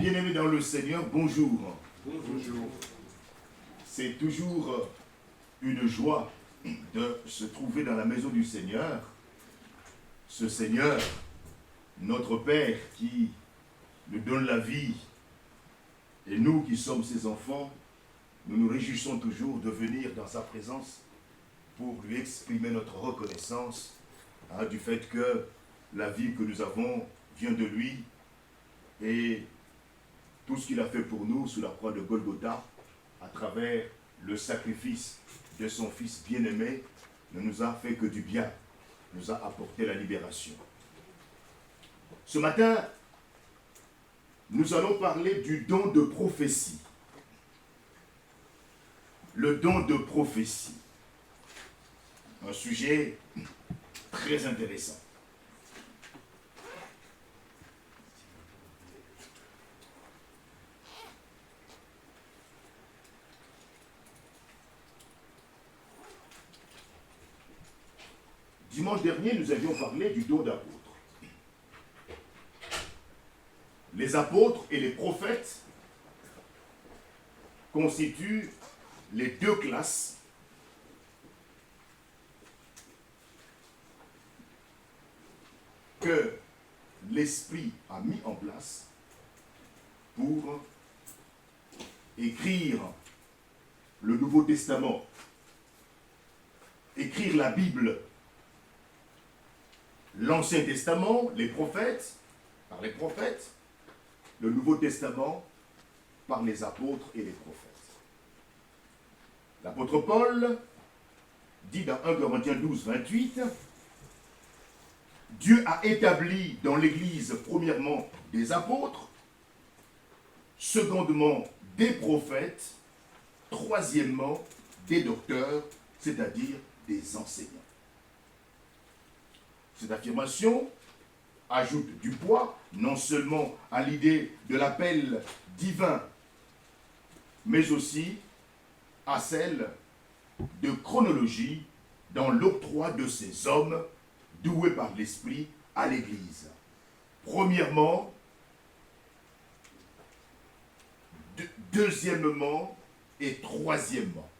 Bien-aimés dans le Seigneur, bonjour. Bonjour. C'est toujours une joie de se trouver dans la maison du Seigneur. Ce Seigneur, notre Père qui nous donne la vie, et nous qui sommes ses enfants, nous nous réjouissons toujours de venir dans sa présence pour lui exprimer notre reconnaissance du fait que la vie que nous avons vient de lui et tout ce qu'il a fait pour nous sous la croix de Golgotha à travers le sacrifice de son Fils bien-aimé ne nous a fait que du bien, nous a apporté la libération. Ce matin, nous allons parler du don de prophétie. Le don de prophétie. Un sujet très intéressant. Dimanche dernier, nous avions parlé du don d'apôtre. Les apôtres et les prophètes constituent les deux classes que l'Esprit a mis en place pour écrire le Nouveau Testament, écrire la Bible, l'Ancien Testament, les prophètes, par les prophètes, le Nouveau Testament, par les apôtres et les prophètes. L'apôtre Paul dit dans 1 Corinthiens 12, 28, « Dieu a établi dans l'Église premièrement des apôtres, secondement des prophètes, troisièmement des docteurs, c'est-à-dire des enseignants. » Cette affirmation ajoute du poids non seulement à l'idée de l'appel divin, mais aussi à celle de chronologie dans l'octroi de ces hommes doués par l'Esprit à l'Église. Premièrement, deuxièmement et troisièmement.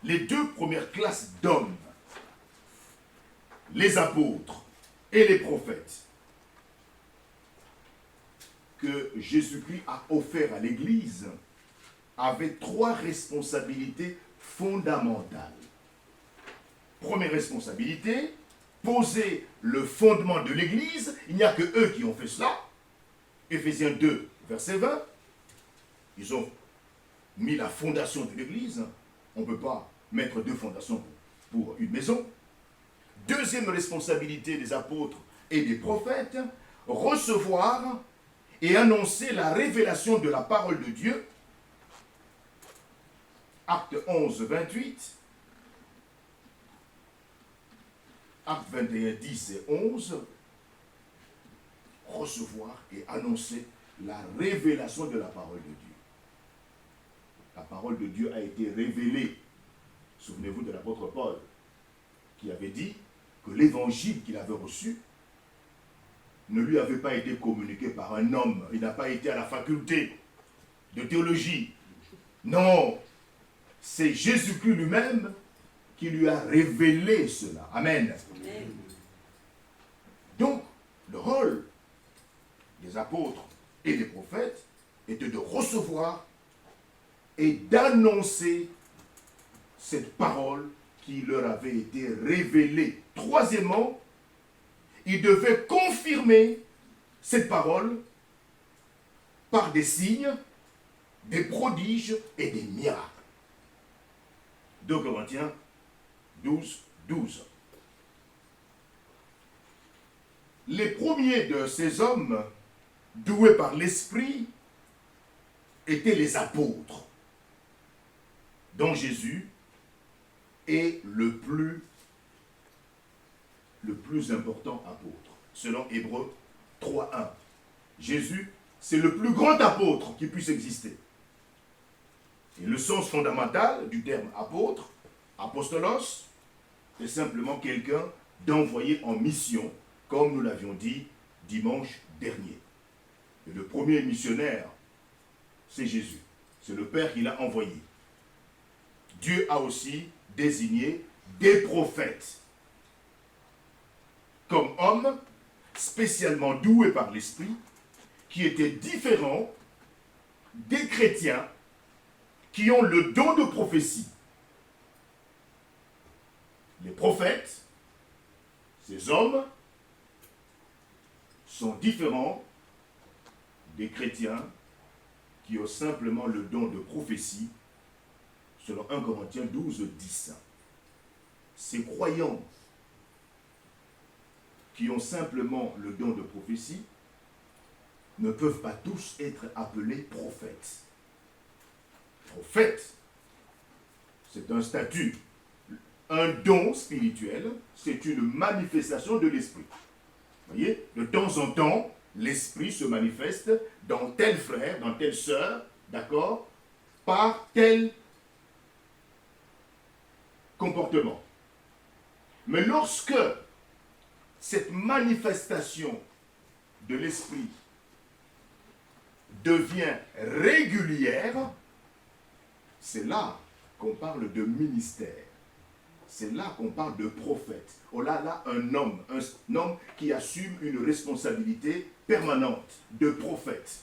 Les deux premières classes d'hommes, les apôtres et les prophètes, que Jésus-Christ a offert à l'Église, avaient trois responsabilités fondamentales. Première responsabilité, poser le fondement de l'Église. Il n'y a que eux qui ont fait cela. Éphésiens 2, verset 20. Ils ont mis la fondation de l'Église. On ne peut pas mettre deux fondations pour une maison. Deuxième responsabilité des apôtres et des prophètes, recevoir et annoncer la révélation de la parole de Dieu. Acte 11, 28. Acte 21, 10 et 11. Recevoir et annoncer la révélation de la parole de Dieu. La parole de Dieu a été révélée. Souvenez-vous de l'apôtre Paul, qui avait dit que l'évangile qu'il avait reçu ne lui avait pas été communiqué par un homme. Il n'a pas été à la faculté de théologie. Non, c'est Jésus-Christ lui-même qui lui a révélé cela. Amen. Amen. Donc, le rôle des apôtres et des prophètes était de recevoir et d'annoncer cette parole qui leur avait été révélée. Troisièmement, ils devaient confirmer cette parole par des signes, des prodiges et des miracles. 2 Corinthiens 12, 12. Les premiers de ces hommes, doués par l'Esprit, étaient les apôtres, dont Jésus est le plus important apôtre, selon Hébreux 3.1. Jésus, c'est le plus grand apôtre qui puisse exister. Et le sens fondamental du terme apôtre, apostolos, c'est simplement quelqu'un d'envoyé en mission, comme nous l'avions dit dimanche dernier. Et le premier missionnaire, c'est Jésus. C'est le Père qui l'a envoyé. Dieu a aussi désigné des prophètes comme hommes spécialement doués par l'Esprit, qui étaient différents des chrétiens qui ont le don de prophétie. Les prophètes, ces hommes, sont différents des chrétiens qui ont simplement le don de prophétie, selon 1 Corinthiens 12, 10. Ces croyants qui ont simplement le don de prophétie ne peuvent pas tous être appelés prophètes. Prophète, c'est un statut, un don spirituel, c'est une manifestation de l'esprit. Vous voyez, de temps en temps, l'esprit se manifeste dans tel frère, dans telle sœur, d'accord, par tel comportement. Mais lorsque cette manifestation de l'esprit devient régulière, c'est là qu'on parle de ministère. C'est là qu'on parle de prophète. Oh là, un homme qui assume une responsabilité permanente de prophète.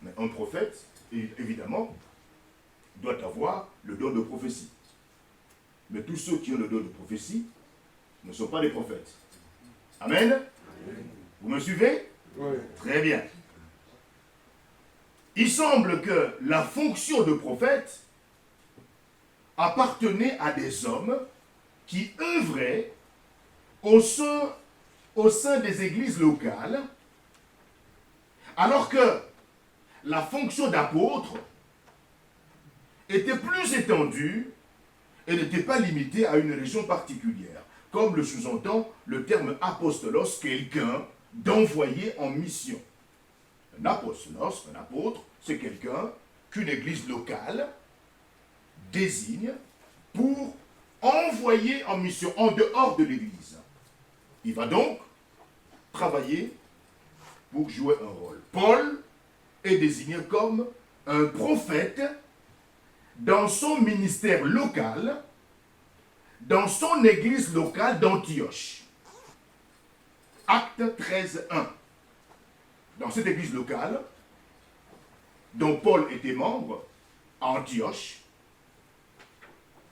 Mais un prophète, évidemment, doit avoir le don de prophétie. Mais tous ceux qui ont le don de prophétie ne sont pas des prophètes. Amen. Vous me suivez? Oui. Très bien. Il semble que la fonction de prophète appartenait à des hommes qui œuvraient au sein des églises locales, alors que la fonction d'apôtre était plus étendue et n'était pas limitée à une région particulière, comme le sous-entend le terme apostolos, quelqu'un d'envoyé en mission. Un apostolos, un apôtre, c'est quelqu'un qu'une église locale désigne pour envoyer en mission en dehors de l'église. Il va donc travailler pour jouer un rôle. Paul est désigné comme un prophète dans son ministère local, dans son église locale d'Antioche. Acte 13:1. Dans cette église locale, dont Paul était membre, à Antioche,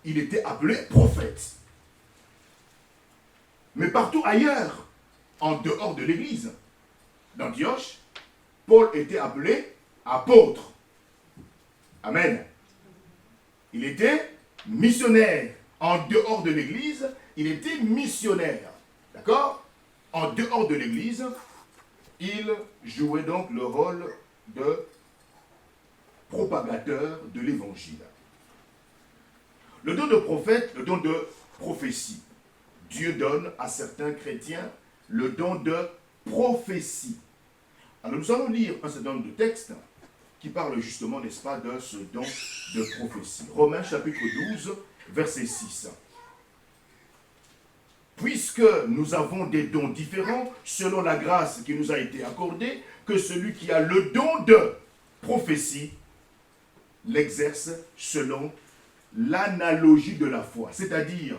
il était appelé prophète. Mais partout ailleurs, en dehors de l'église d'Antioche, Paul était appelé apôtre. Amen. Il était missionnaire. En dehors de l'église, il était missionnaire. D'accord? En dehors de l'église, il jouait donc le rôle de propagateur de l'évangile. Le don de prophète, le don de prophétie. Dieu donne à certains chrétiens le don de prophétie. Alors nous allons lire un certain nombre de textes qui parlent justement, n'est-ce pas, de ce don de prophétie. Romains chapitre 12, verset 6. Puisque nous avons des dons différents selon la grâce qui nous a été accordée, que celui qui a le don de prophétie l'exerce selon l'analogie de la foi, c'est-à-dire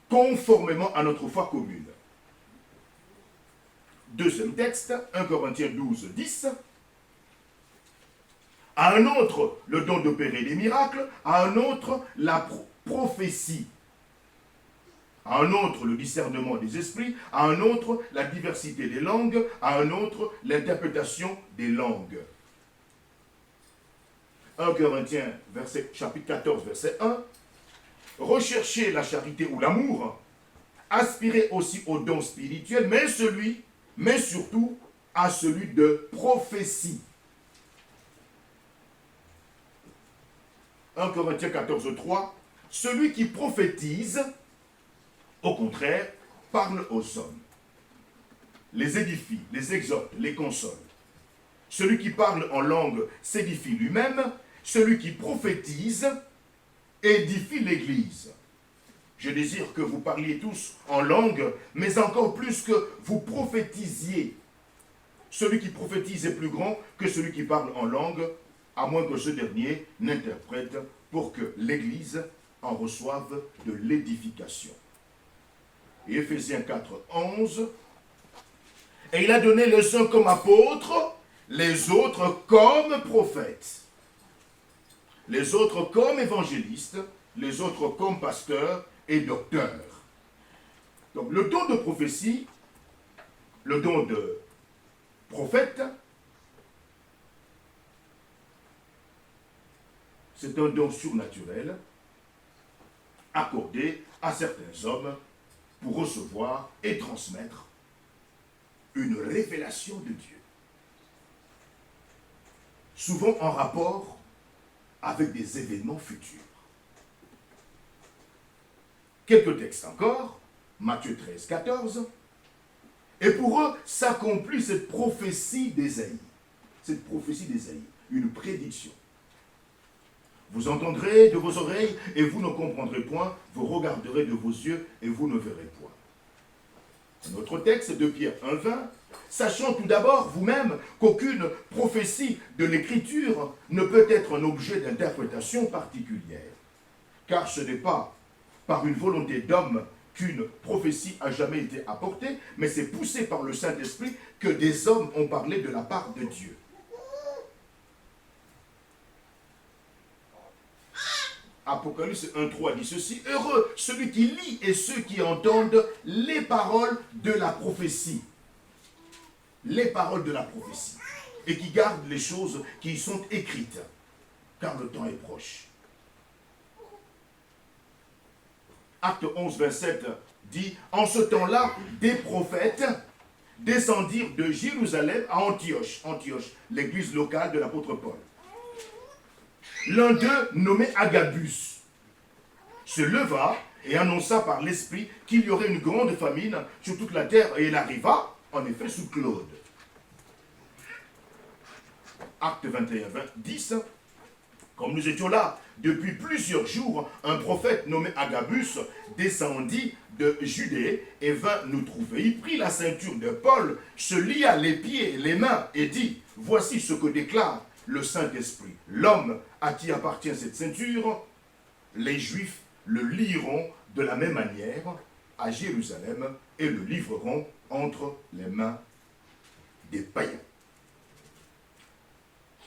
conformément à notre foi commune. Deuxième texte, 1 Corinthiens 12, 10. À un autre, le don d'opérer des miracles, à un autre, la prophétie, à un autre, le discernement des esprits, à un autre, la diversité des langues, à un autre, l'interprétation des langues. 1 Corinthiens, chapitre 14, verset 1. Recherchez la charité ou l'amour, aspirez aussi au don spirituel, mais surtout à celui de prophétie. 1 Corinthiens 14, 3. Celui qui prophétise, au contraire, parle aux hommes, les édifie, les exhorte, les console. Celui qui parle en langue s'édifie lui-même, celui qui prophétise édifie l'Église. Je désire que vous parliez tous en langue, mais encore plus que vous prophétisiez celui qui prophétise est plus grand que celui qui parle en langue, à moins que ce dernier n'interprète pour que l'Église en reçoive de l'édification. Et Éphésiens 4, 11. Et il a donné les uns comme apôtres, les autres comme prophètes, les autres comme évangélistes, les autres comme pasteurs et docteurs. Donc le don de prophétie, le don de prophète, c'est un don surnaturel accordé à certains hommes pour recevoir et transmettre une révélation de Dieu. Souvent en rapport avec des événements futurs. Quelques textes encore, Matthieu 13, 14. Et pour eux, s'accomplit cette prophétie d'Ésaïe. Cette prophétie d'Ésaïe, une prédiction. Vous entendrez de vos oreilles et vous ne comprendrez point, vous regarderez de vos yeux et vous ne verrez point. Un autre texte de Pierre 1,20, sachant tout d'abord vous-même qu'aucune prophétie de l'Écriture ne peut être un objet d'interprétation particulière, car ce n'est pas par une volonté d'homme qu'une prophétie a jamais été apportée, mais c'est poussé par le Saint-Esprit que des hommes ont parlé de la part de Dieu. Apocalypse 1,3 dit ceci, « Heureux celui qui lit et ceux qui entendent les paroles de la prophétie. » Les paroles de la prophétie. Et qui gardent les choses qui y sont écrites, car le temps est proche. Acte 11, 27 dit, « En ce temps-là, des prophètes descendirent de Jérusalem à Antioche. » Antioche, l'église locale de l'apôtre Paul. L'un d'eux, nommé Agabus, se leva et annonça par l'Esprit qu'il y aurait une grande famine sur toute la terre, et il arriva, en effet, sous Claude. Acte 21, 10. Comme nous étions là depuis plusieurs jours, un prophète nommé Agabus descendit de Judée et vint nous trouver. Il prit la ceinture de Paul, se lia les pieds et les mains et dit, « Voici ce que déclare le Saint-Esprit. L'homme à qui appartient cette ceinture, les Juifs le lieront de la même manière à Jérusalem et le livreront entre les mains des païens. »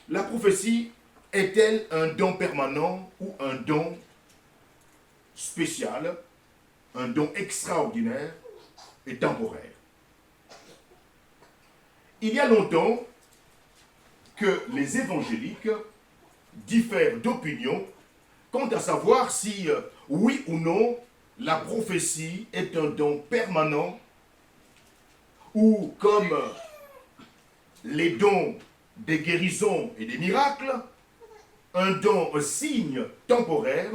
La prophétie est-elle un don permanent ou un don spécial, un don extraordinaire et temporaire? Il y a longtemps que les évangéliques diffèrent d'opinion quant à savoir si, oui ou non, la prophétie est un don permanent ou, comme les dons des guérisons et des miracles, un don, un signe temporaire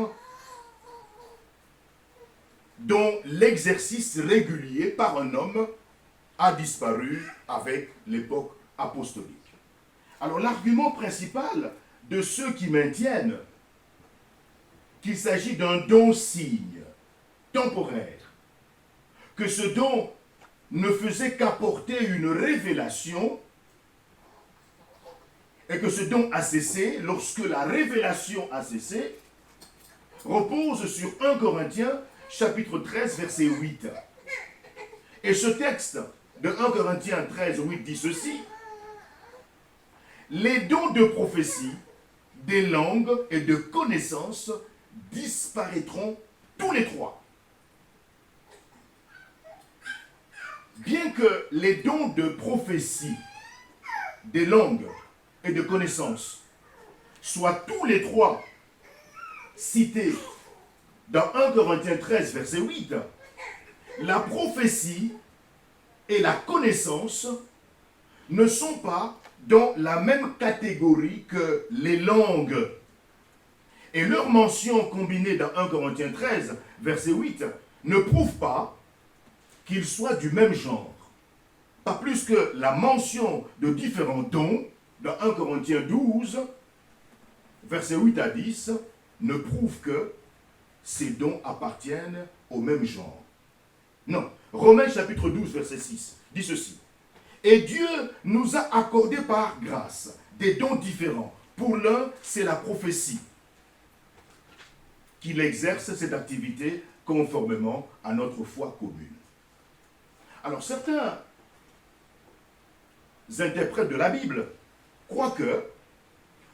dont l'exercice régulier par un homme a disparu avec l'époque apostolique. Alors l'argument principal de ceux qui maintiennent qu'il s'agit d'un don-signe temporaire, que ce don ne faisait qu'apporter une révélation et que ce don a cessé lorsque la révélation a cessé, repose sur 1 Corinthiens chapitre 13 verset 8. Et ce texte de 1 Corinthiens 13 8 dit ceci: les dons de prophétie, des langues et de connaissances disparaîtront tous les trois. Bien que les dons de prophétie, des langues et de connaissances soient tous les trois cités dans 1 Corinthiens 13, verset 8, la prophétie et la connaissance ne sont pas dans la même catégorie que les langues. Et leur mention combinée dans 1 Corinthiens 13, verset 8, ne prouve pas qu'ils soient du même genre. Pas plus que la mention de différents dons dans 1 Corinthiens 12, verset 8 à 10, ne prouve que ces dons appartiennent au même genre. Non. Romains chapitre 12, verset 6, dit ceci: Et Dieu nous a accordé par grâce des dons différents. Pour l'un, c'est la prophétie, qu'il exerce cette activité conformément à notre foi commune. Alors certains interprètes de la Bible croient que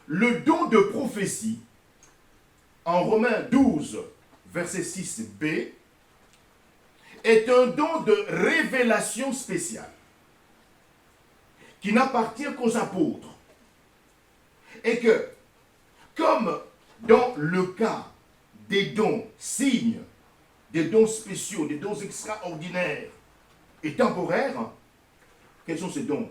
le don de prophétie, en Romains 12, verset 6b, est un don de révélation spéciale qui n'appartient qu'aux apôtres. Et que, comme dans le cas des dons signes, des dons spéciaux, des dons extraordinaires et temporaires, quels sont ces dons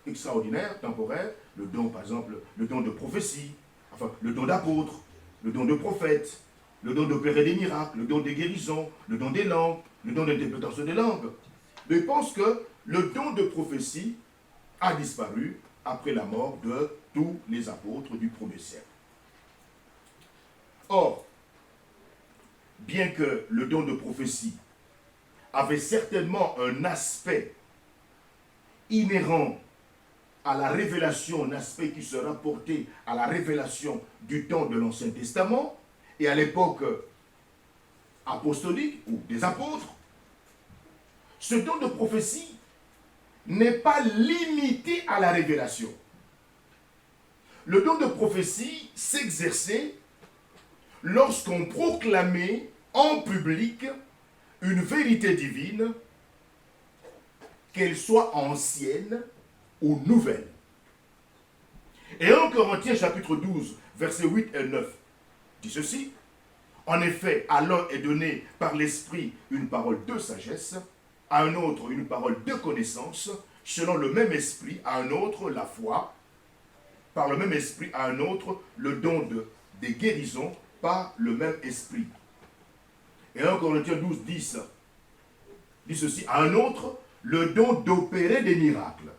extraordinaires, temporaires? Le don, par exemple, le don de prophétie, enfin, le don d'apôtre, le don de prophète, le don d'opérer des miracles, le don des guérisons, le don des langues, le don d'interprétation des langues. Mais je pense que le don de prophétie a disparu après la mort de tous les apôtres du premier siècle. Or, bien que le don de prophétie avait certainement un aspect inhérent à la révélation, un aspect qui se rapportait à la révélation du temps de l'Ancien Testament et à l'époque apostolique ou des apôtres, ce don de prophétie n'est pas limité à la révélation. Le don de prophétie s'exerçait lorsqu'on proclamait en public une vérité divine, qu'elle soit ancienne ou nouvelle. Et 1 Corinthiens chapitre 12, versets 8 et 9 dit ceci: en effet, à l'un est donné par l'Esprit une parole de sagesse, à un autre une parole de connaissance, selon le même esprit, à un autre la foi, par le même esprit, à un autre le don des guérisons, par le même esprit. Et 1 Corinthiens 12, 10 dit ceci: à un autre le don d'opérer des miracles,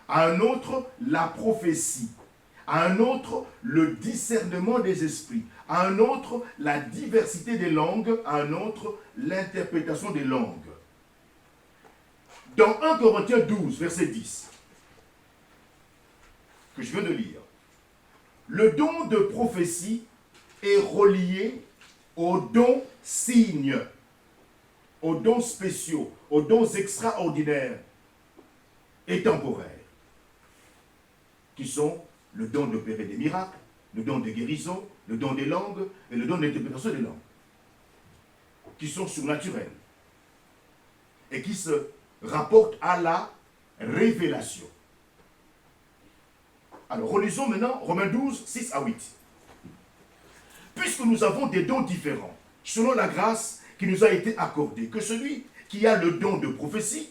à un autre la prophétie, à un autre le discernement des esprits, à un autre la diversité des langues, à un autre l'interprétation des langues. Dans 1 Corinthiens 12, verset 10, que je viens de lire, le don de prophétie est relié aux dons signes, aux dons spéciaux, aux dons extraordinaires et temporaires, qui sont le don d'opérer des miracles, le don de guérison, le don des langues et le don d'interprétation des langues, qui sont surnaturels et qui se rapportent à la révélation. Alors, relisons maintenant Romains 12, 6 à 8. Puisque nous avons des dons différents, selon la grâce qui nous a été accordée, que celui qui a le don de prophétie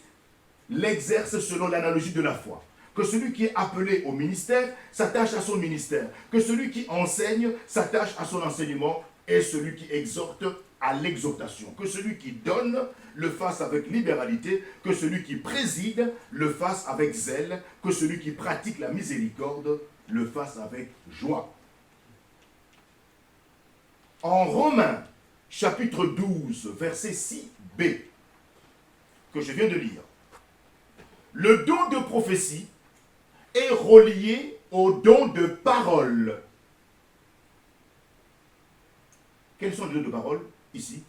l'exerce selon l'analogie de la foi, que celui qui est appelé au ministère s'attache à son ministère, que celui qui enseigne s'attache à son enseignement, et celui qui exhorte à l'exhortation, que celui qui donne le fasse avec libéralité, que celui qui préside le fasse avec zèle, que celui qui pratique la miséricorde le fasse avec joie. En Romains, chapitre 12, verset 6b, que je viens de lire, le don de prophétie est relié au don de parole. Quels sont les dons de parole ici?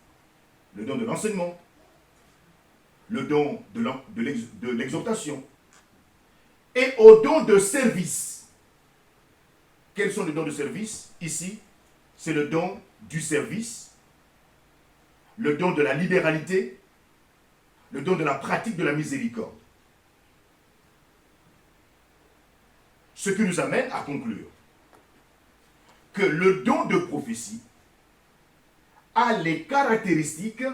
Le don de l'enseignement, le don de l'exhortation, et au don de service. Quels sont les dons de service ici? C'est le don du service, le don de la libéralité, le don de la pratique de la miséricorde. Ce qui nous amène à conclure que le don de prophétie a les caractéristiques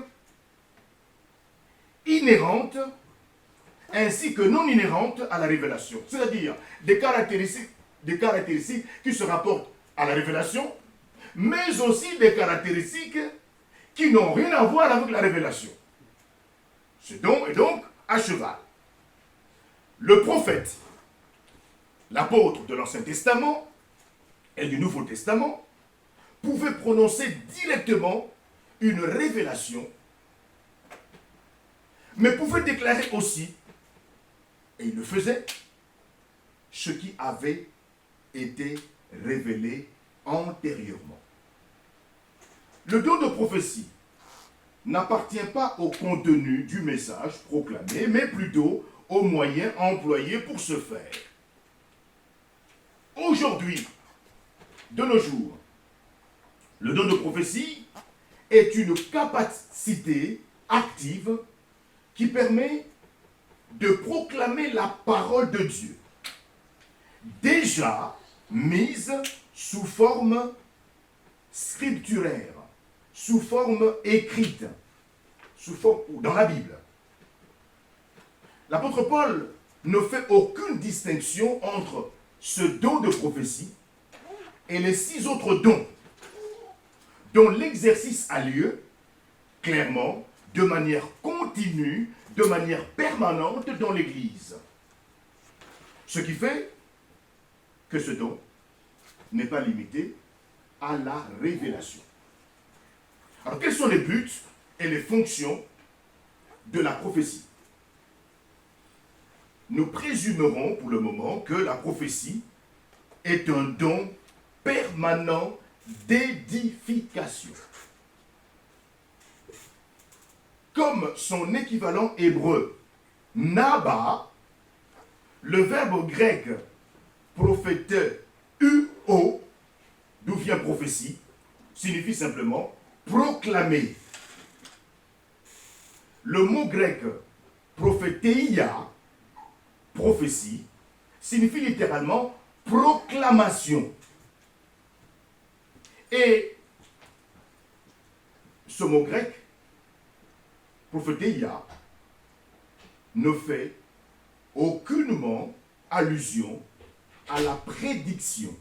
inhérentes ainsi que non inhérentes à la révélation. C'est-à-dire des caractéristiques qui se rapportent à la révélation, mais aussi des caractéristiques qui n'ont rien à voir avec la révélation. Ce don est donc à cheval. Le prophète, l'apôtre de l'Ancien Testament et du Nouveau Testament, pouvait prononcer directement une révélation, mais pouvait déclarer aussi Et il le faisait, ce qui avait été révélé antérieurement. Le don de prophétie n'appartient pas au contenu du message proclamé, mais plutôt aux moyens employés pour ce faire. Aujourd'hui, de nos jours, le don de prophétie est une capacité active qui permet de proclamer la parole de Dieu, déjà mise sous forme scripturaire, sous forme écrite, sous forme dans la Bible. L'apôtre Paul ne fait aucune distinction entre ce don de prophétie et les 6 autres dons dont l'exercice a lieu clairement, de manière continue, de manière permanente dans l'Église. Ce qui fait que ce don n'est pas limité à la révélation. Alors, quels sont les buts et les fonctions de la prophétie? Nous présumerons pour le moment que la prophétie est un don permanent d'édification. Comme son équivalent hébreu, naba, le verbe grec prophéte uo, d'où vient prophétie, signifie simplement proclamer. Le mot grec prophéteia, prophétie, signifie littéralement proclamation. Et ce mot grec, prophéteia, ne fait aucunement allusion à la prédiction,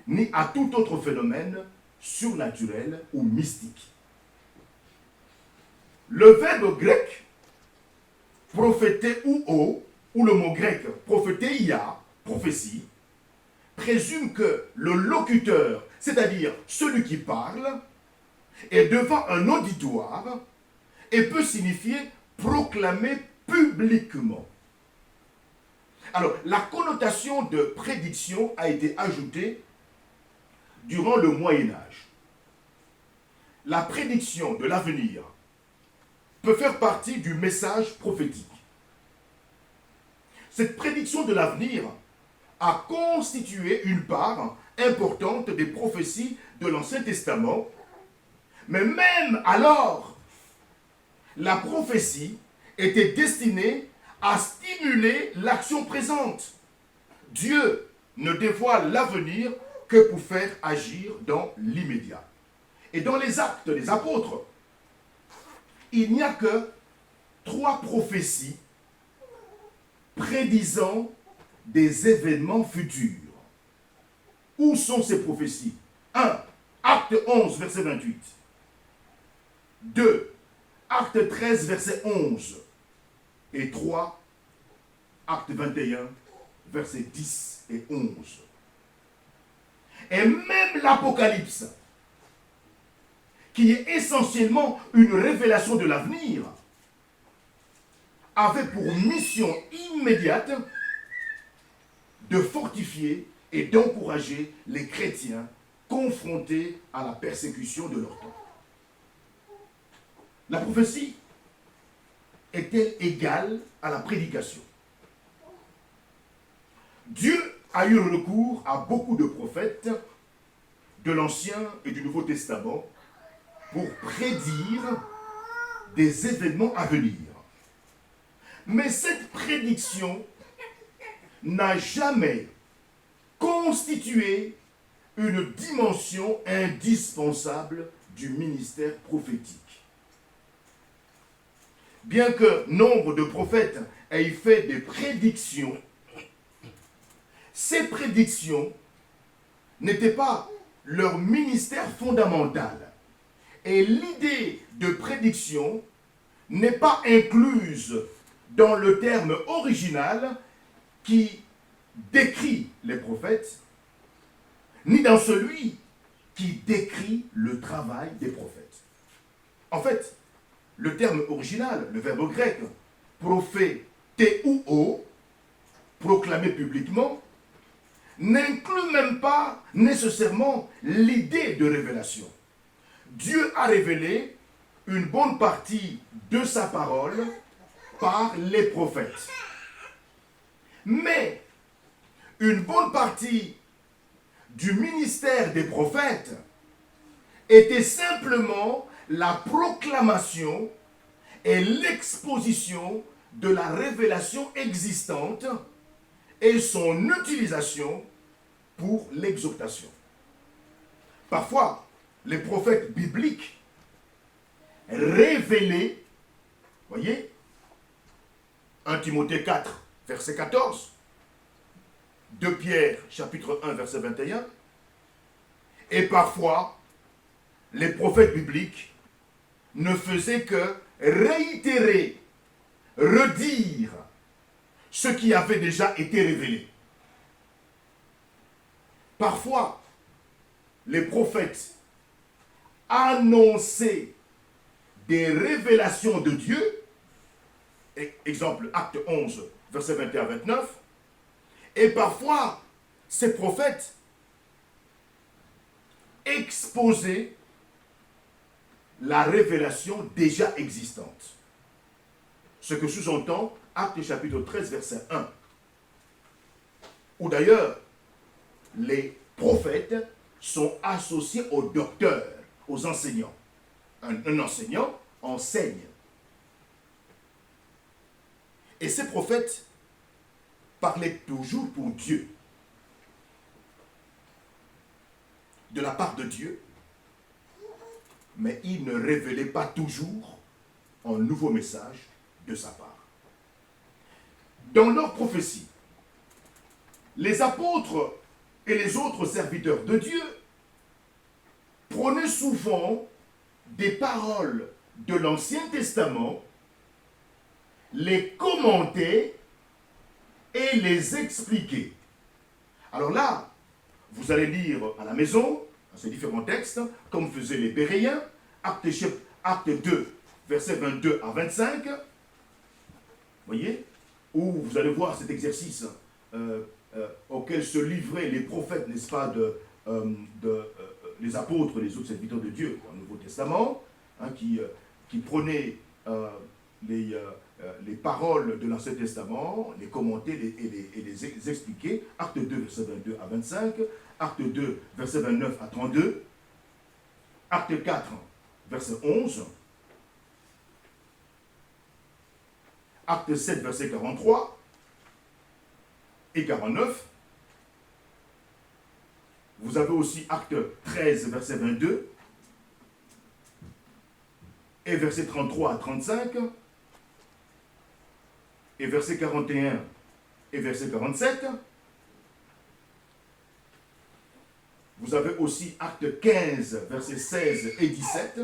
ni à tout autre phénomène surnaturel ou mystique. Le verbe grec prophétéouo, ou le mot grec prophéteia, prophétie, présume que le locuteur, c'est-à-dire celui qui parle, est devant un auditoire et peut signifier proclamer publiquement. Alors, la connotation de prédiction a été ajoutée durant le Moyen-Âge. La prédiction de l'avenir peut faire partie du message prophétique. Cette prédiction de l'avenir a constitué une part importante des prophéties de l'Ancien Testament, mais même alors, la prophétie était destinée à stimuler l'action présente. Dieu ne dévoile l'avenir que pour faire agir dans l'immédiat. Et dans les Actes des Apôtres, il n'y a que 3 prophéties prédisant des événements futurs. Où sont ces prophéties? 1. Acte 11, verset 28. 2. Acte 13, verset 11. Et 3. Acte 21, verset 10 et 11. Et même l'Apocalypse, qui est essentiellement une révélation de l'avenir, avait pour mission immédiate de fortifier et d'encourager les chrétiens confrontés à la persécution de leur temps. La prophétie est-elle égale à la prédication? Dieu a eu recours à beaucoup de prophètes de l'Ancien et du Nouveau Testament pour prédire des événements à venir. Mais cette prédiction n'a jamais constitué une dimension indispensable du ministère prophétique. Bien que nombre de prophètes aient fait des prédictions, ces prédictions n'étaient pas leur ministère fondamental. Et l'idée de prédiction n'est pas incluse dans le terme original qui décrit les prophètes, ni dans celui qui décrit le travail des prophètes. En fait, le terme original, le verbe grec, prophéteion, T-U-O, proclamé publiquement, n'inclut même pas nécessairement l'idée de révélation. Dieu a révélé une bonne partie de sa parole par les prophètes. Mais une bonne partie du ministère des prophètes était simplement la proclamation et l'exposition de la révélation existante et son utilisation pour l'exhortation. Parfois, les prophètes bibliques révélaient, voyez, 1 Timothée 4, verset 14, 2 Pierre, chapitre 1, verset 21, et parfois, les prophètes bibliques ne faisaient que réitérer, redire ce qui avait déjà été révélé. Parfois, les prophètes annonçaient des révélations de Dieu, exemple acte 11, verset 21 à 29, et parfois, ces prophètes exposaient la révélation déjà existante. Ce que sous-entend Acte chapitre 13, verset 1. Où d'ailleurs, les prophètes sont associés aux docteurs, aux enseignants. Un enseignant enseigne. Et ces prophètes parlaient toujours pour Dieu. De la part de Dieu, mais ils ne révélaient pas toujours un nouveau message de sa part. Dans leur prophétie, les apôtres et les autres serviteurs de Dieu prenaient souvent des paroles de l'Ancien Testament, les commentaient et les expliquaient. Alors là, vous allez lire à la maison, dans ces différents textes, comme faisaient les Béréens, acte 2, versets 22 à 25, voyez, où vous allez voir cet exercice auquel se livraient les prophètes, n'est-ce pas, les apôtres, les autres serviteurs de Dieu dans le Nouveau Testament, hein, qui prenaient les paroles de l'Ancien Testament, les commentaient et les expliquaient. Acte 2, verset 22 à 25, acte 2, verset 29 à 32, acte 4, verset 11, acte 7, verset 43 et 49. Vous avez aussi acte 13, verset 22 et verset 33 à 35 et verset 41 et verset 47. Vous avez aussi acte 15, verset 16 et 17.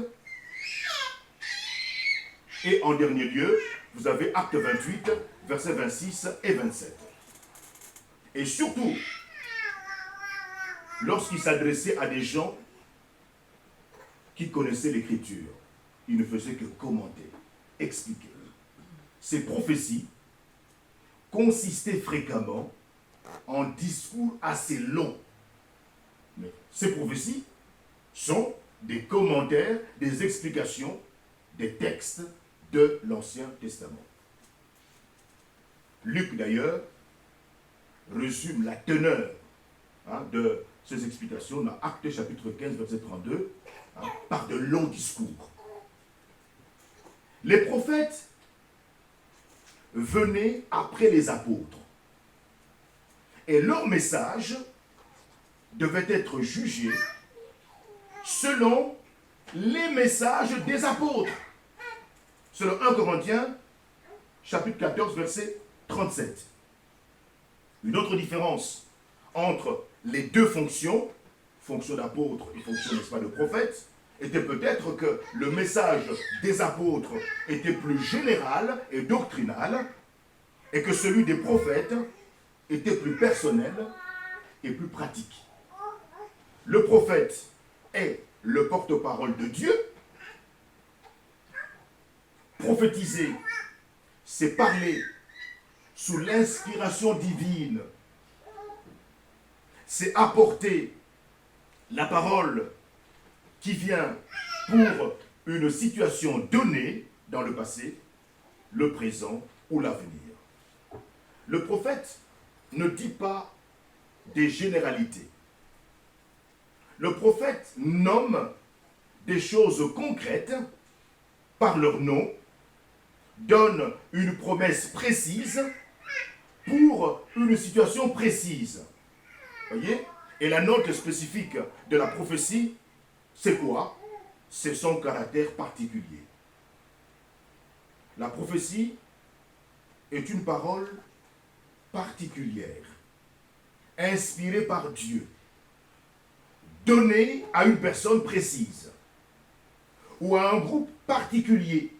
Et en dernier lieu, vous avez acte 28, verset 26 et 27. Et surtout, lorsqu'il s'adressait à des gens qui connaissaient l'Écriture, il ne faisait que commenter, expliquer. Ces prophéties consistaient fréquemment en discours assez longs. Mais ces prophéties sont des commentaires, des explications des textes de l'Ancien Testament. Luc, d'ailleurs, résume la teneur de ces explications dans Actes chapitre 15, verset 32, par de longs discours. Les prophètes venaient après les apôtres. Et leur message devait être jugé selon les messages des apôtres. Selon 1 Corinthiens, chapitre 14, verset 37. Une autre différence entre les deux fonctions, fonction d'apôtre et fonction, n'est-ce pas, de prophète, était peut-être que le message des apôtres était plus général et doctrinal, et que celui des prophètes était plus personnel et plus pratique. Le prophète est le porte-parole de Dieu. Prophétiser, c'est parler sous l'inspiration divine, c'est apporter la parole qui vient pour une situation donnée dans le passé, le présent ou l'avenir. Le prophète ne dit pas des généralités. Le prophète nomme des choses concrètes par leur nom, donne une promesse précise pour une situation précise. Voyez? Et la note spécifique de la prophétie, c'est quoi? C'est son caractère particulier. La prophétie est une parole particulière, inspirée par Dieu, donnée à une personne précise ou à un groupe particulier,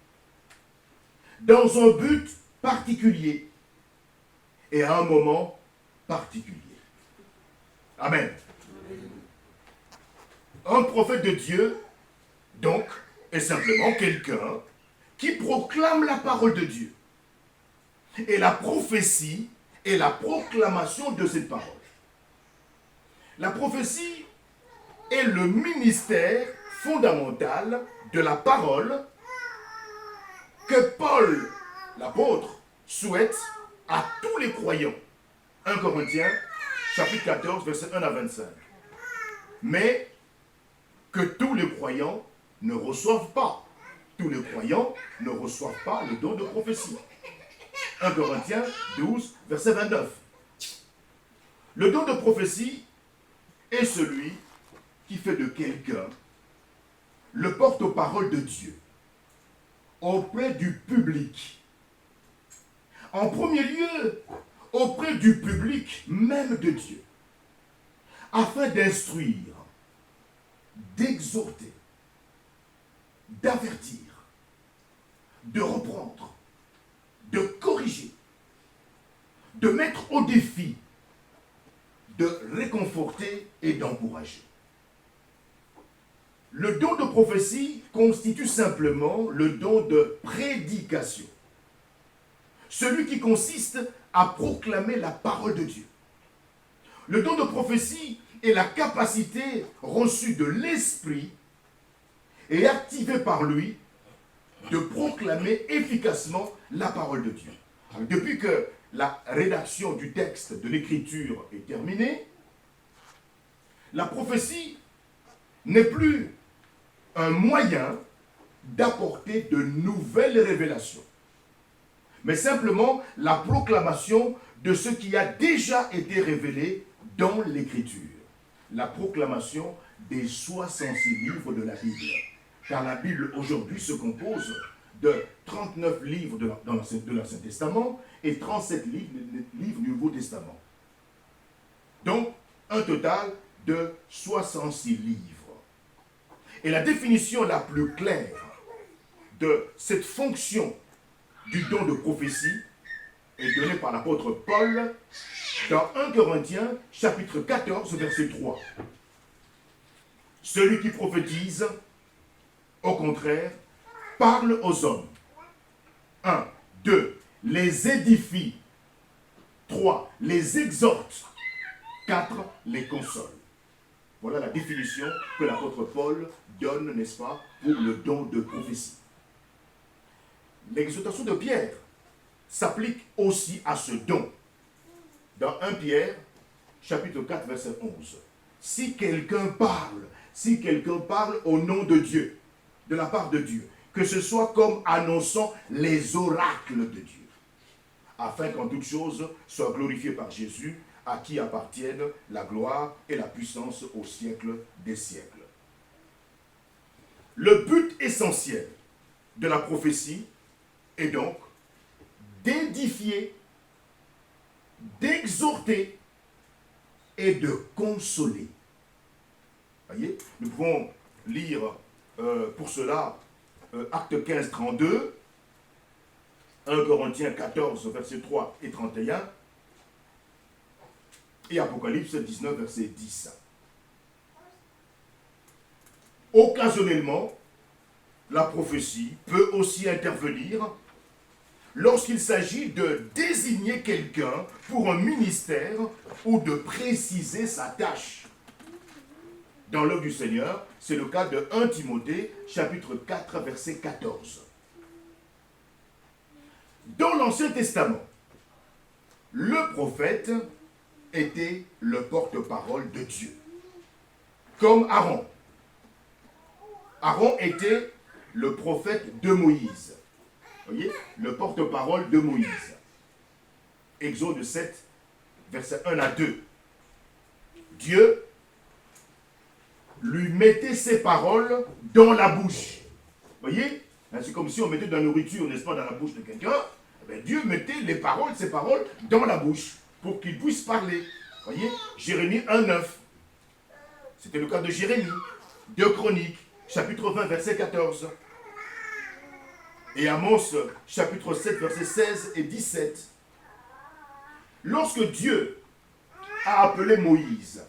dans un but particulier et à un moment particulier. Amen. Un prophète de Dieu, donc, est simplement quelqu'un qui proclame la parole de Dieu. Et la prophétie est la proclamation de cette parole. La prophétie est le ministère fondamental de la parole que Paul, l'apôtre, souhaite à tous les croyants. 1 Corinthiens, chapitre 14, versets 1 à 25. Mais que tous les croyants ne reçoivent pas. Tous les croyants ne reçoivent pas le don de prophétie. 1 Corinthiens 12, verset 29. Le don de prophétie est celui qui fait de quelqu'un le porte-parole de Dieu auprès du public. En premier lieu, auprès du public même de Dieu, afin d'instruire, d'exhorter, d'avertir, de reprendre, de corriger, de mettre au défi, de réconforter et d'encourager. Le don de prophétie constitue simplement le don de prédication. Celui qui consiste à proclamer la parole de Dieu. Le don de prophétie est la capacité reçue de l'Esprit et activée par lui de proclamer efficacement la parole de Dieu. Depuis que la rédaction du texte de l'Écriture est terminée, la prophétie n'est plus un moyen d'apporter de nouvelles révélations, mais simplement la proclamation de ce qui a déjà été révélé dans l'Écriture. La proclamation des 66 livres de la Bible. Car la Bible aujourd'hui se compose de 39 livres de l'Ancien Testament et 37 livres du Nouveau Testament. Donc, un total de 66 livres. Et la définition la plus claire de cette fonction du don de prophétie est donnée par l'apôtre Paul dans 1 Corinthiens, chapitre 14, verset 3. Celui qui prophétise, au contraire, parle aux hommes. 1. 2. Les édifie. 3. Les exhorte. 4. Les console. Voilà la définition que l'apôtre Paul donne, n'est-ce pas, pour le don de prophétie. L'exhortation de Pierre s'applique aussi à ce don. Dans 1 Pierre, chapitre 4, verset 11. Si quelqu'un parle au nom de Dieu, de la part de Dieu, que ce soit comme annonçant les oracles de Dieu, afin qu'en toute chose soit glorifié par Jésus, à qui appartiennent la gloire et la puissance au siècle des siècles. Le but essentiel de la prophétie est donc d'édifier, d'exhorter et de consoler. Voyez, nous pouvons lire pour cela Acte 15, 32, 1 Corinthiens 14, versets 3 et 31, et Apocalypse 19, verset 10. Occasionnellement, la prophétie peut aussi intervenir lorsqu'il s'agit de désigner quelqu'un pour un ministère ou de préciser sa tâche. Dans l'œuvre du Seigneur, c'est le cas de 1 Timothée, chapitre 4, verset 14. Dans l'Ancien Testament, le prophète était le porte-parole de Dieu, comme Aaron. Aaron était le prophète de Moïse. Vous voyez, le porte-parole de Moïse. Exode 7, versets 1 à 2. Dieu lui mettait ses paroles dans la bouche. Vous voyez, c'est comme si on mettait de la nourriture, n'est-ce pas, dans la bouche de quelqu'un. Dieu mettait les paroles, ses paroles, dans la bouche pour qu'il puisse parler. Vous voyez, Jérémie 1,9. C'était le cas de Jérémie. 2 Chroniques, chapitre 20, verset 14. Et Amos, chapitre 7, versets 16 et 17. Lorsque Dieu a appelé Moïse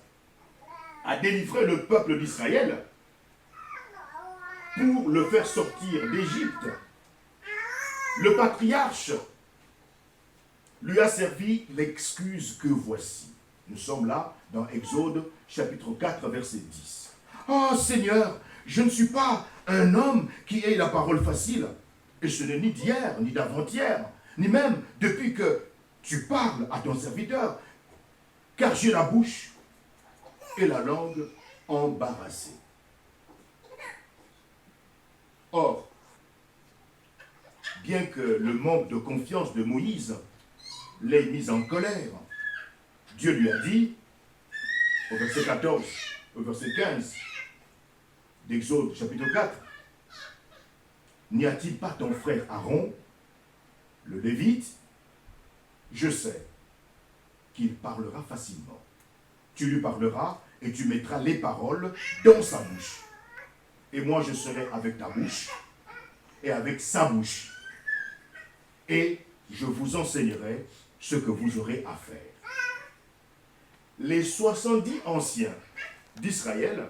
à délivrer le peuple d'Israël pour le faire sortir d'Égypte, le patriarche lui a servi l'excuse que voici. Nous sommes là dans Exode chapitre 4 verset 10. « Oh Seigneur, je ne suis pas un homme qui ait la parole facile, et ce n'est ni d'hier, ni d'avant-hier, ni même depuis que tu parles à ton serviteur, car j'ai la bouche et la langue embarrassée. » Or, bien que le manque de confiance de Moïse l'ait mis en colère, Dieu lui a dit, au verset 14, au verset 15, d'Exode chapitre 4, « N'y a-t-il pas ton frère Aaron, le Lévite? Je sais qu'il parlera facilement. Tu lui parleras et tu mettras les paroles dans sa bouche. Et moi je serai avec ta bouche et avec sa bouche. Et je vous enseignerai ce que vous aurez à faire. » Les 70 anciens d'Israël,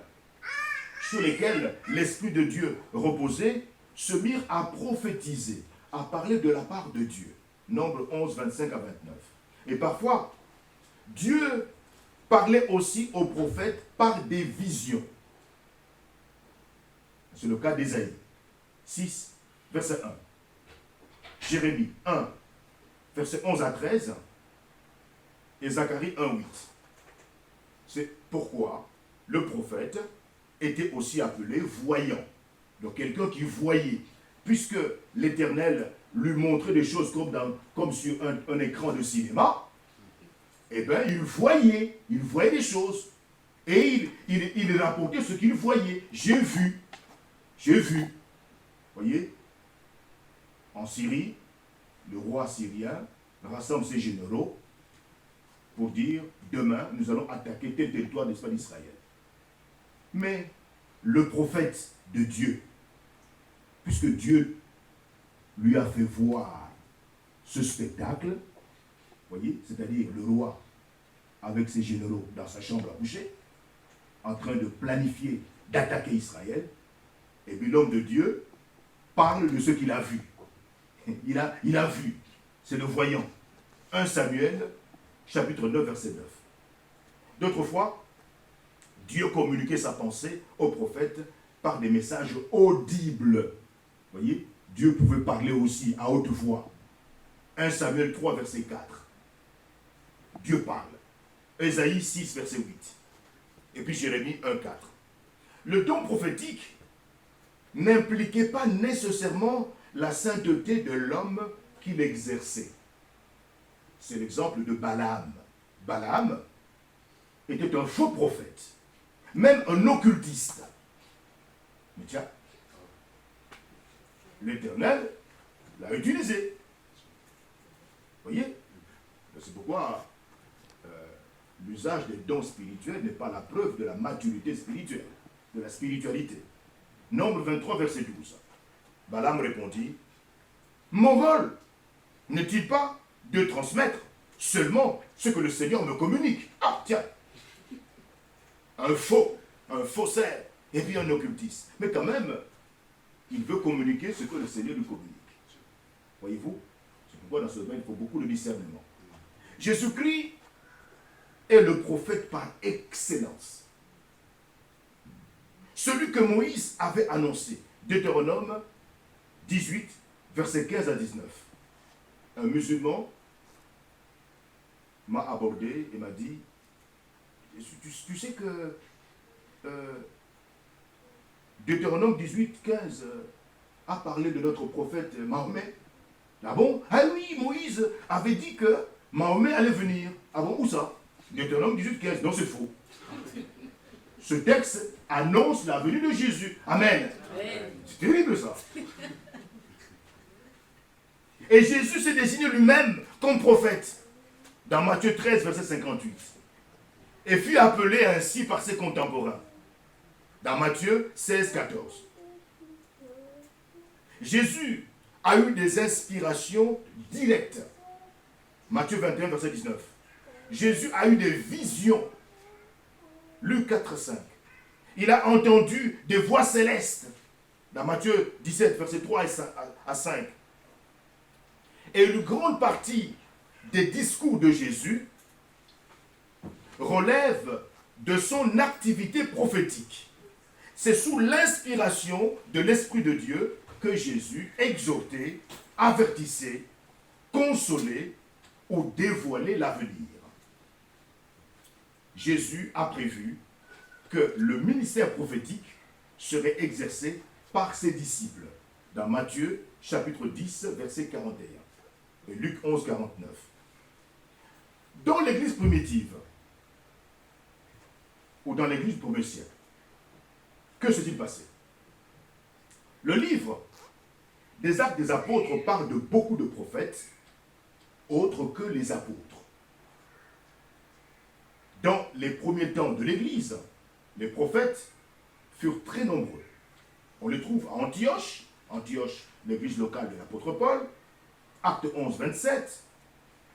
sur lesquels l'Esprit de Dieu reposait, se mirent à prophétiser, à parler de la part de Dieu. Nombre 11, 25 à 29. Et parfois, Dieu parlait aussi aux prophètes par des visions. C'est le cas d'Ésaïe 6, verset 1. Jérémie 1, verset 11 à 13. Et Zacharie 1, 8. C'est pourquoi le prophète était aussi appelé voyant. Donc quelqu'un qui voyait, puisque l'Éternel lui montrait des choses comme sur un écran de cinéma, eh bien il voyait des choses. Et il rapportait ce qu'il voyait. J'ai vu. Voyez, en Syrie, le roi syrien rassemble ses généraux pour dire, demain, nous allons attaquer tel territoire d'Israël. Mais le prophète de Dieu, puisque Dieu lui a fait voir ce spectacle, voyez, c'est-à-dire le roi avec ses généraux dans sa chambre à coucher, en train de planifier d'attaquer Israël, et puis l'homme de Dieu parle de ce qu'il a vu. Il a vu, c'est le voyant. 1 Samuel, chapitre 9, verset 9. D'autres fois, Dieu communiquait sa pensée au prophète par des messages audibles. Vous voyez, Dieu pouvait parler aussi à haute voix. 1 Samuel 3, verset 4. Dieu parle. Ésaïe 6, verset 8. Et puis Jérémie 1, 4. Le don prophétique n'impliquait pas nécessairement la sainteté de l'homme qui l'exerçait. C'est l'exemple de Balaam. Balaam était un faux prophète, même un occultiste. Mais tiens, l'Éternel l'a utilisé. Vous voyez? C'est pourquoi l'usage des dons spirituels n'est pas la preuve de la maturité spirituelle, de la spiritualité. Nombre 23, verset 12. Balaam répondit, « Mon rôle n'est-il pas de transmettre seulement ce que le Seigneur me communique? » Ah, tiens, un faussaire, et puis un occultiste. Mais quand même, il veut communiquer ce que le Seigneur lui communique. Voyez-vous? Pourquoi dans ce domaine, il faut beaucoup de discernement. Jésus-Christ est le prophète par excellence. Celui que Moïse avait annoncé. Deutéronome 18, versets 15 à 19. Un musulman m'a abordé et m'a dit, tu sais que Deutéronome 18, 15 a parlé de notre prophète Mahomet. Ah bon? Ah oui, Moïse avait dit que Mahomet allait venir. Ah bon, où ça? Deutéronome 18, 15. Non, c'est faux. Ce texte annonce la venue de Jésus. Amen. C'est terrible ça. Et Jésus s'est désigné lui-même comme prophète dans Matthieu 13, verset 58. Et fut appelé ainsi par ses contemporains. Dans Matthieu 16, 14. Jésus a eu des inspirations directes. Matthieu 21, verset 19. Jésus a eu des visions. Luc 4, 5. Il a entendu des voix célestes. Dans Matthieu 17, verset 3 à 5. Et une grande partie des discours de Jésus relève de son activité prophétique. C'est sous l'inspiration de l'Esprit de Dieu que Jésus exhortait, avertissait, consolait ou dévoilait l'avenir. Jésus a prévu que le ministère prophétique serait exercé par ses disciples. Dans Matthieu, chapitre 10, verset 41. Et Luc 11, 49. Dans l'église primitive, ou dans l'église du premier siècle, que s'est-il passé? Le livre des Actes des Apôtres parle de beaucoup de prophètes, autres que les apôtres. Dans les premiers temps de l'église, les prophètes furent très nombreux. On les trouve à Antioche, l'église locale de l'apôtre Paul, Acte 11, 27,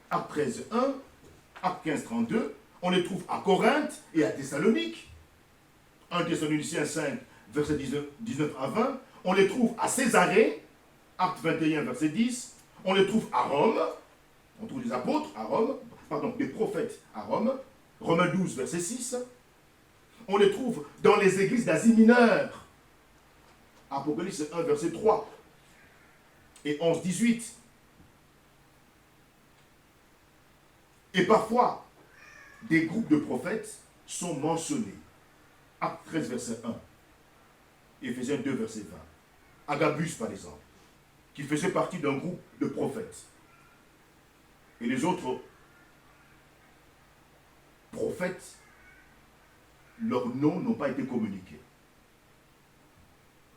Acte 13, 1, Acte 15, 32. On les trouve à Corinthe et à Thessalonique, 1 Thessaloniciens 5, verset 19 à 20. On les trouve à Césarée, Acte 21, verset 10. On les trouve à Rome. On trouve des apôtres à Rome, des prophètes à Rome. Romains 12, verset 6. On les trouve dans les églises d'Asie mineure. Apocalypse 1, verset 3 et 11, 18. Et parfois, des groupes de prophètes sont mentionnés. Acte 13, verset 1. Éphésiens 2, verset 20. Agabus, par exemple, qui faisait partie d'un groupe de prophètes. Et les autres prophètes, leurs noms n'ont pas été communiqués.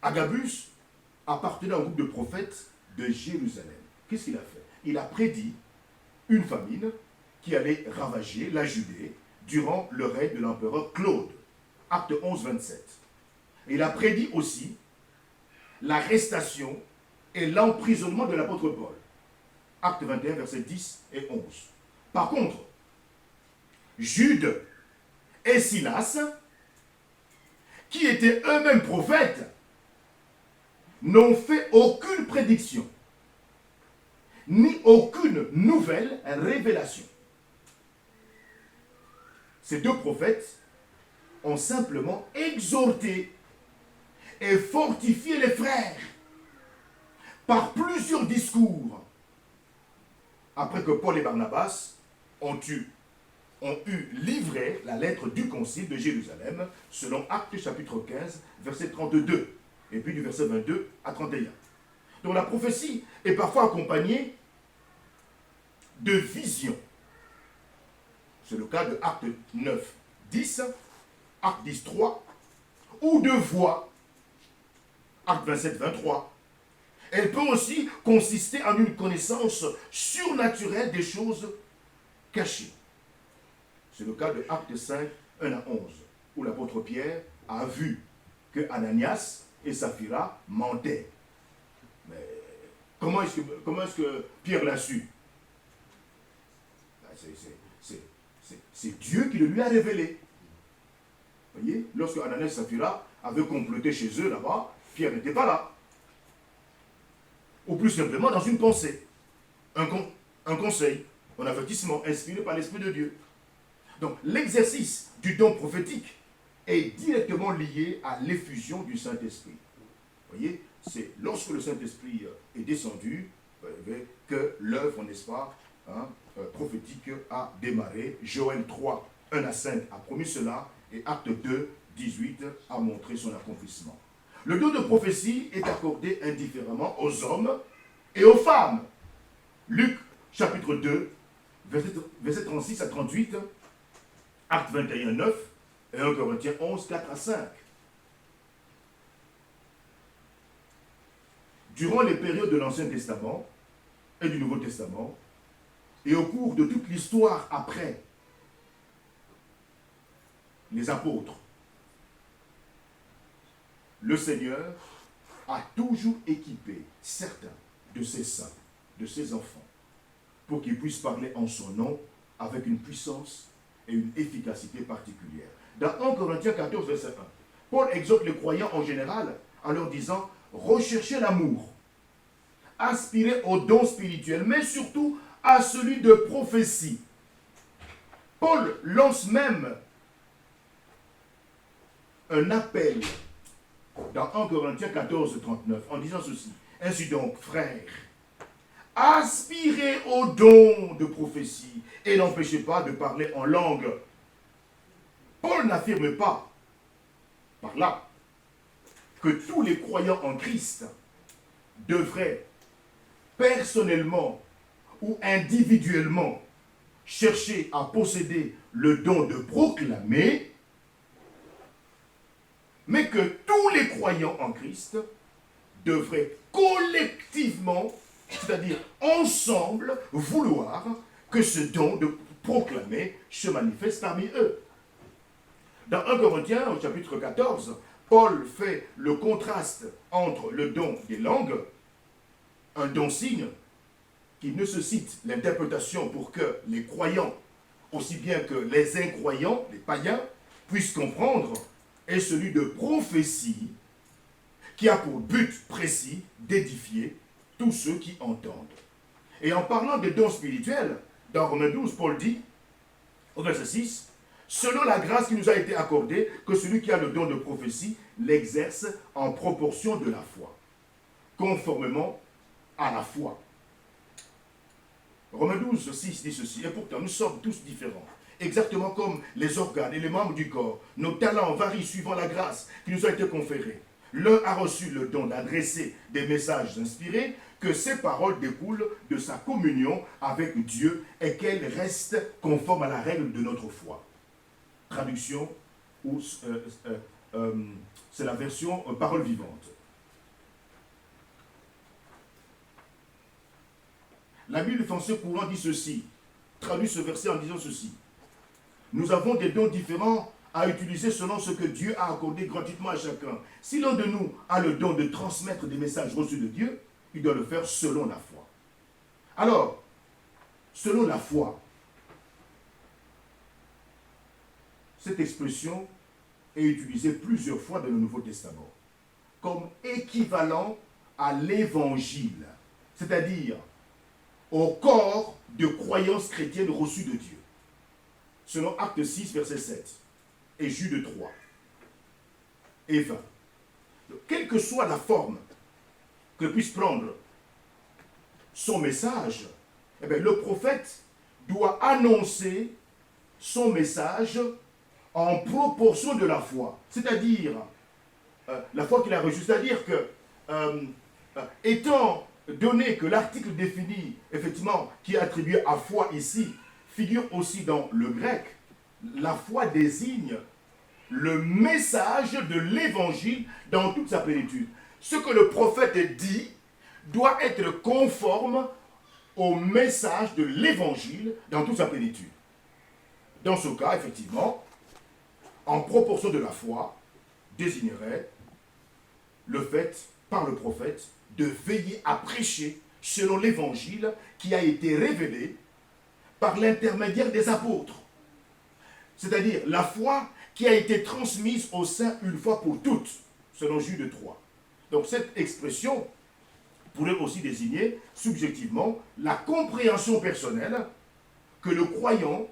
Agabus appartenait à un groupe de prophètes de Jérusalem. Qu'est-ce qu'il a fait? Il a prédit une famine qui allait ravager la Judée durant le règne de l'empereur Claude. Acte 11, 27. Et il a prédit aussi l'arrestation et l'emprisonnement de l'apôtre Paul. Acte 21, versets 10 et 11. Par contre, Jude et Silas, qui étaient eux-mêmes prophètes, n'ont fait aucune prédiction, ni aucune nouvelle révélation. Ces deux prophètes ont simplement exhorté et fortifié les frères par plusieurs discours, après que Paul et Barnabas ont eu livré la lettre du concile de Jérusalem, selon Actes chapitre 15, verset 32, et puis du verset 22 à 31. Donc la prophétie est parfois accompagnée de visions. C'est le cas de Acte 9, 10, Acte 10, 3, ou de voix, Acte 27, 23. Elle peut aussi consister en une connaissance surnaturelle des choses cachées. C'est le cas de Acte 5, 1 à 11, où l'apôtre Pierre a vu que Ananias et Saphira mentaient. Mais comment est-ce que Pierre l'a su? C'est Dieu qui le lui a révélé. Vous voyez, lorsque Ananias et Saphira avaient comploté chez eux là-bas, Pierre n'était pas là. Ou plus simplement dans une pensée. un conseil, un avertissement inspiré par l'Esprit de Dieu. Donc l'exercice du don prophétique est directement lié à l'effusion du Saint-Esprit. Vous voyez, c'est lorsque le Saint-Esprit est descendu que l'œuvre, n'est-ce pas, prophétique a démarré. Joël 3, 1 à 5 a promis cela et Acte 2, 18 a montré son accomplissement. Le don de prophétie est accordé indifféremment aux hommes et aux femmes. Luc chapitre 2, verset 36 à 38, Acte 21, 9 et 1 Corinthiens 11, 4 à 5. Durant les périodes de l'Ancien Testament et du Nouveau Testament, et au cours de toute l'histoire après les apôtres, le Seigneur a toujours équipé certains de ses saints, de ses enfants, pour qu'ils puissent parler en son nom avec une puissance et une efficacité particulière. Dans 1 Corinthiens 14, verset 1, Paul exhorte les croyants en général en leur disant « Recherchez l'amour, aspirez aux dons spirituels, mais surtout à celui de prophétie. » Paul lance même un appel dans 1 Corinthiens 14, 39, en disant ceci. Ainsi donc, frères, aspirez aux dons de prophétie et n'empêchez pas de parler en langue. Paul n'affirme pas par là que tous les croyants en Christ devraient personnellement ou individuellement chercher à posséder le don de proclamer, mais que tous les croyants en Christ devraient collectivement, c'est-à-dire ensemble, vouloir que ce don de proclamer se manifeste parmi eux. Dans 1 Corinthiens, au chapitre 14, Paul fait le contraste entre le don des langues, un don signe, qui nécessite l'interprétation pour que les croyants, aussi bien que les incroyants, les païens, puissent comprendre, et celui de prophétie, qui a pour but précis d'édifier tous ceux qui entendent. Et en parlant des dons spirituels, dans Romains 12, Paul dit, au verset 6, « Selon la grâce qui nous a été accordée, que celui qui a le don de prophétie l'exerce en proportion de la foi, conformément à la foi. » Romains 12, 6 dit ceci, « Et pourtant nous sommes tous différents, exactement comme les organes et les membres du corps. Nos talents varient suivant la grâce qui nous a été conférée. L'un a reçu le don d'adresser des messages inspirés, que ces paroles découlent de sa communion avec Dieu et qu'elles restent conformes à la règle de notre foi. » Traduction, c'est la version parole vivante. La Bible français courant dit ceci, traduit ce verset en disant ceci. Nous avons des dons différents à utiliser selon ce que Dieu a accordé gratuitement à chacun. Si l'un de nous a le don de transmettre des messages reçus de Dieu, il doit le faire selon la foi. Alors, selon la foi, cette expression est utilisée plusieurs fois dans le Nouveau Testament comme équivalent à l'évangile, c'est-à-dire au corps de croyance chrétienne reçue de Dieu. Selon Acte 6, verset 7, et Jude 3, et 20. Donc, quelle que soit la forme que puisse prendre son message, eh bien, le prophète doit annoncer son message en proportion de la foi. C'est-à-dire, la foi qu'il a reçue. C'est-à-dire que, étant donné que l'article défini, effectivement, qui est attribué à foi ici, figure aussi dans le grec, la foi désigne le message de l'évangile dans toute sa plénitude. Ce que le prophète dit doit être conforme au message de l'évangile dans toute sa plénitude. Dans ce cas, effectivement, en proportion de la foi, désignerait le fait, par le prophète, de veiller à prêcher selon l'évangile qui a été révélé par l'intermédiaire des apôtres. C'est-à-dire la foi qui a été transmise aux saints une fois pour toutes, selon Jude 3. Donc cette expression pourrait aussi désigner subjectivement la compréhension personnelle que le croyant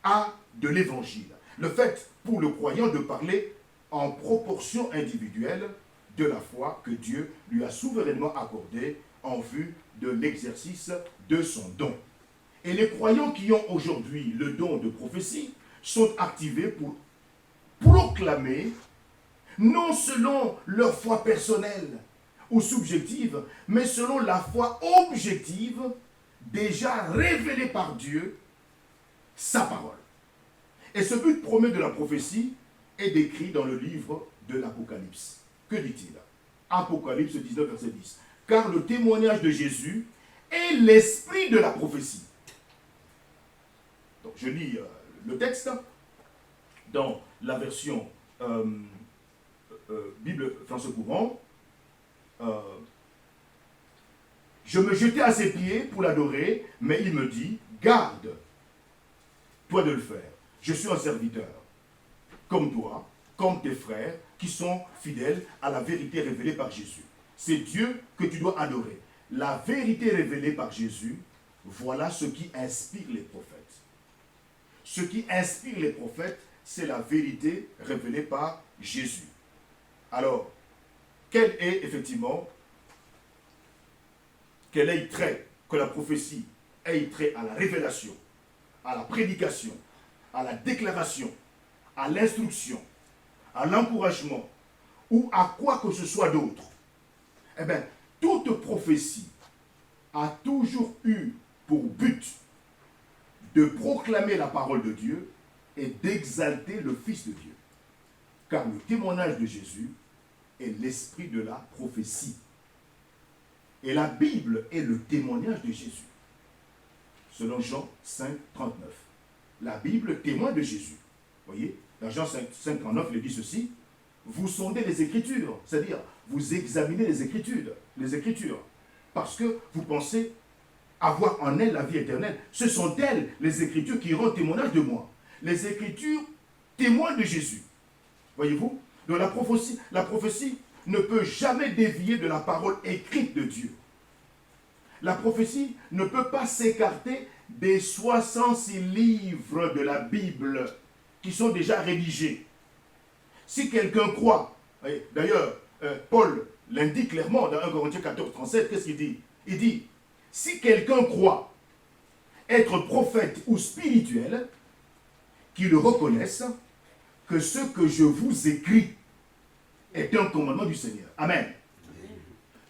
a de l'évangile. Le fait pour le croyant de parler en proportion individuelle de la foi que Dieu lui a souverainement accordée en vue de l'exercice de son don. Et les croyants qui ont aujourd'hui le don de prophétie sont activés pour proclamer, non selon leur foi personnelle ou subjective, mais selon la foi objective déjà révélée par Dieu, sa parole. Et ce but premier de la prophétie est décrit dans le livre de l'Apocalypse. Que dit-il? Apocalypse 19, verset 10. Car le témoignage de Jésus est l'esprit de la prophétie. Donc je lis le texte dans la version Bible français courant. Je me jetai à ses pieds pour l'adorer, mais il me dit, garde-toi de le faire. Je suis un serviteur, comme toi, comme tes frères, qui sont fidèles à la vérité révélée par Jésus. C'est Dieu que tu dois adorer. La vérité révélée par Jésus, voilà ce qui inspire les prophètes. Ce qui inspire les prophètes, c'est la vérité révélée par Jésus. Alors, quel est trait que la prophétie ait trait à la révélation, à la prédication, à la déclaration, à l'instruction, à l'encouragement ou à quoi que ce soit d'autre? Eh bien, toute prophétie a toujours eu pour but de proclamer la parole de Dieu et d'exalter le Fils de Dieu. Car le témoignage de Jésus est l'esprit de la prophétie. Et la Bible est le témoignage de Jésus. Selon Jean 5, 39. La Bible témoigne de Jésus. Vous voyez, dans Jean 5, 39, il dit ceci. Vous sondez les Écritures, c'est-à-dire vous examinez les Écritures, parce que vous pensez avoir en elles la vie éternelle. Ce sont elles, les Écritures, qui rendent témoignage de moi. Les Écritures témoignent de Jésus. Voyez-vous? Donc la prophétie ne peut jamais dévier de la parole écrite de Dieu. La prophétie ne peut pas s'écarter des 66 livres de la Bible qui sont déjà rédigés. Si quelqu'un croit, d'ailleurs, Paul l'indique clairement dans 1 Corinthiens 14, 37, qu'est-ce qu'il dit? Il dit, si quelqu'un croit être prophète ou spirituel, qu'il reconnaisse que ce que je vous écris est un commandement du Seigneur. Amen.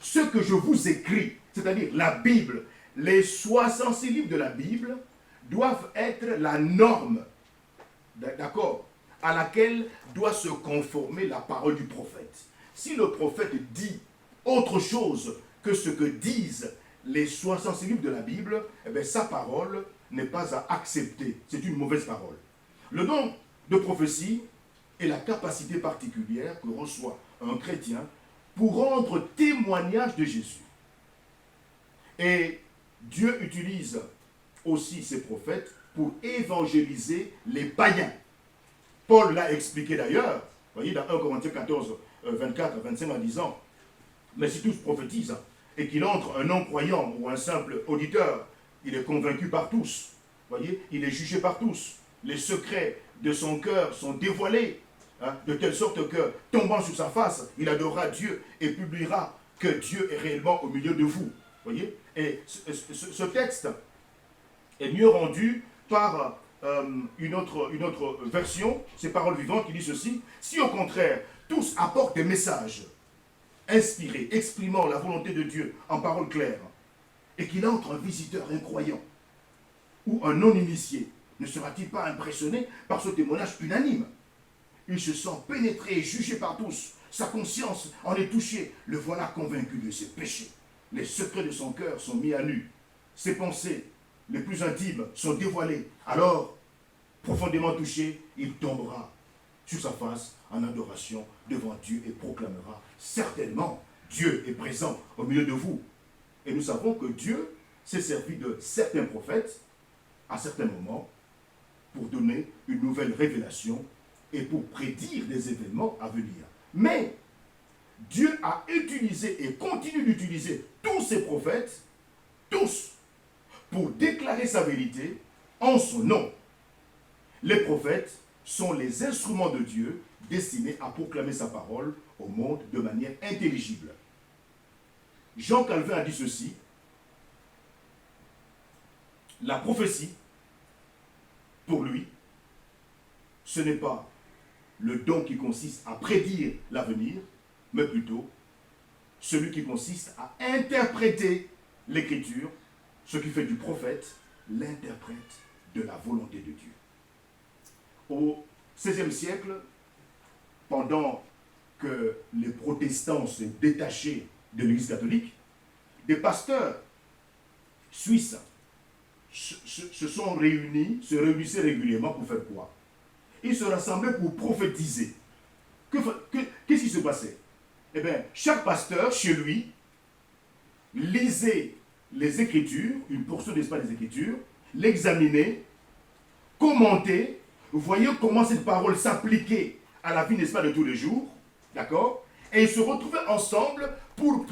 Ce que je vous écris, c'est-à-dire la Bible, les 66 livres de la Bible doivent être la norme, d'accord, à laquelle doit se conformer la parole du prophète. Si le prophète dit autre chose que ce que disent les 66 livres de la Bible, eh bien, sa parole n'est pas à accepter. C'est une mauvaise parole. Le don de prophétie est la capacité particulière que reçoit un chrétien pour rendre témoignage de Jésus. Et Dieu utilise aussi ses prophètes pour évangéliser les païens. Paul l'a expliqué d'ailleurs, vous voyez, dans 1 Corinthiens 14, 24, 25, en disant, mais si tous prophétisent et qu'il entre un non-croyant ou un simple auditeur, il est convaincu par tous, vous voyez, il est jugé par tous. Les secrets de son cœur sont dévoilés, de telle sorte que, tombant sur sa face, il adorera Dieu et publiera que Dieu est réellement au milieu de vous. Voyez? Et ce texte est mieux rendu par une autre version, c'est Paroles vivantes qui dit ceci. Si au contraire, tous apportent des messages inspirés, exprimant la volonté de Dieu en paroles claires, et qu'il entre un visiteur incroyant ou un non-initié, ne sera-t-il pas impressionné par ce témoignage unanime? Il se sent pénétré et jugé par tous. Sa conscience en est touchée. Le voilà convaincu de ses péchés. Les secrets de son cœur sont mis à nu. Ses pensées les plus intimes sont dévoilées. Alors, profondément touché, il tombera sur sa face en adoration devant Dieu et proclamera certainement Dieu est présent au milieu de vous. Et nous savons que Dieu s'est servi de certains prophètes à certains moments pour donner une nouvelle révélation et pour prédire des événements à venir. Mais Dieu a utilisé et continue d'utiliser tous ses prophètes, tous, pour déclarer sa vérité en son nom. Les prophètes sont les instruments de Dieu destinés à proclamer sa parole au monde de manière intelligible. Jean Calvin a dit ceci: la prophétie, pour lui, ce n'est pas le don qui consiste à prédire l'avenir, mais plutôt celui qui consiste à interpréter l'écriture, ce qui fait du prophète l'interprète de la volonté de Dieu. Au XVIe siècle, pendant que les protestants se détachaient de l'Église catholique, des pasteurs suisses se réunissaient régulièrement pour faire quoi? Ils se rassemblaient pour prophétiser. Qu'est-ce qui se passait? Eh bien, chaque pasteur, chez lui, lisait les Écritures, une portion des Écritures, l'examinait, commentait, voyait comment cette parole s'appliquait à la vie, n'est-ce pas, de tous les jours, d'accord? Et ils se retrouvaient ensemble pour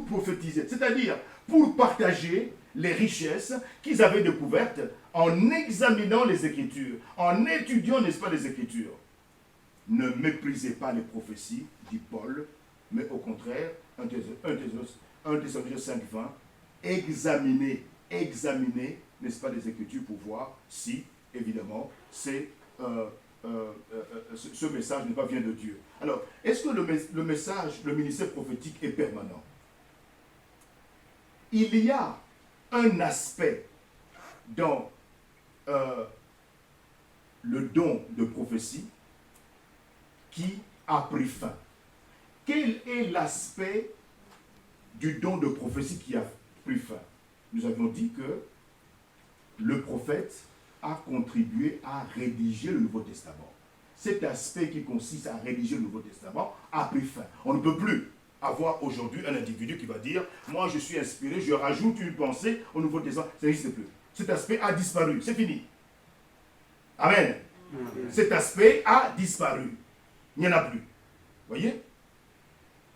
prophétiser, c'est-à-dire pour partager les richesses qu'ils avaient découvertes en examinant les Écritures, en étudiant, n'est-ce pas, les Écritures. Ne méprisez pas les prophéties, dit Paul, mais au contraire, 1 Thessaloniciens 5:20, examinez, n'est-ce pas, les Écritures pour voir si, évidemment, ce message n'est pas vient de Dieu. Alors, est-ce que le message, le ministère prophétique est permanent? Il y a un aspect dans le don de prophétie qui a pris fin. Quel est l'aspect du don de prophétie qui a pris fin? Nous avions dit que le prophète a contribué à rédiger le Nouveau Testament. Cet aspect qui consiste à rédiger le Nouveau Testament a pris fin. On ne peut plus avoir aujourd'hui un individu qui va dire « Moi, je suis inspiré, je rajoute une pensée au Nouveau Testament. » Ça n'existe plus. Cet aspect a disparu. C'est fini. Amen. Cet aspect a disparu. Il n'y en a plus. Vous voyez?